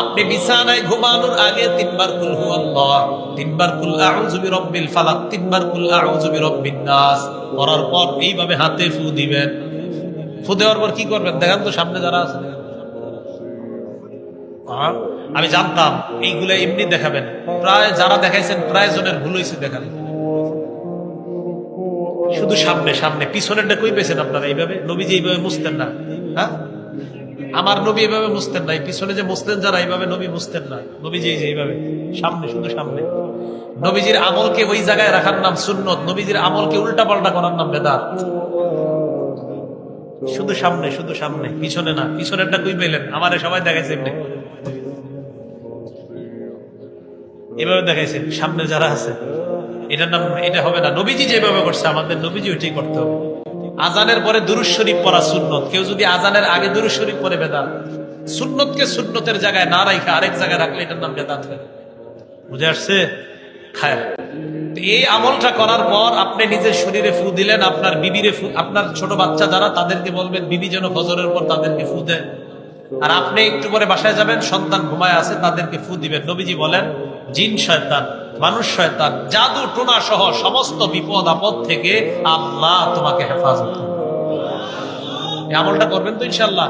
আপনি বিছানায় ঘুমানোর আগে 3 বার কুল হুয়াল্লাহ, 3 বার কুল আউযু বিরাব্বিল ফালাক, 3 বার কুল আউযু বিরাব্বিন নাস পড়ার পর এইভাবে হাতে ফু দিবেন। ফু দেওয়ার পর কি করবেন দেখেন তো, সামনে যারা আছে। আমি জানতাম এইগুলা এমনি দেখাবেন, প্রায় যারা দেখাইছেন প্রায় জনের ভুল হয়েছে দেখানো। শুধু সামনে সামনে, পিছনেরটা কই পেয়েছেন আপনারা? এইভাবে নবীজি এইভাবে মুছতেন না। হ্যাঁ, আমার নবী এভাবে মুছতেন না। পিছনে যে মুছতেন যারা, এইভাবে নবী মুছতেন না। নবীজি এই যে এইভাবে সামনে, শুধু সামনে। নবীজির আমলকে ওই জায়গায় রাখার নাম সুন্নত, নবীজির আমলকে উল্টা পাল্টা করার নাম বেদাত। শুধু সামনে, শুধু সামনে, পিছনে না। পিছনেরটা কই পেলেন? আমারে সবাই দেখাইছে এমনি, এভাবে দেখাইছে। সামনে যারা আছে, এটার নাম, এটা হবে না। নবীজি যেভাবে করছে আমাদের নবীজি ওইটাই করতে হবে। আজানের পরে দুরূদ শরীফ পড়া সুন্নত। কেউ যদি আজানের আগে দুরূদ শরীফ পড়ে বেদাত। সুন্নতকে সুন্নতের জায়গায় না রাখা আরেক জায়গায় রাখলে এটার নাম বেদাত হয়। বুঝে আসছে? খায়। এই আমলটা করার পর আপনি নিজের শরীরে ফু দিলেন, আপনার বিবিরে ফু, আপনার ছোট বাচ্চা যারা তাদেরকে বলবেন বিবি যেন ফজরের পর তাদেরকে ফু দেয়। আর আপনি একটু পরে বাসায় যাবেন, সন্তান ঘুমায় আছে তাদেরকে ফু দিবেন। নবীজি বলেন জিন শয়তান, মানুষ শয়তান, জাদু টোনা সহ সমস্ত বিপদ আপদ থেকে আল্লাহ তোমাকে হেফাজত করবে। এই আমলটা করবেন তো ইনশাআল্লাহ।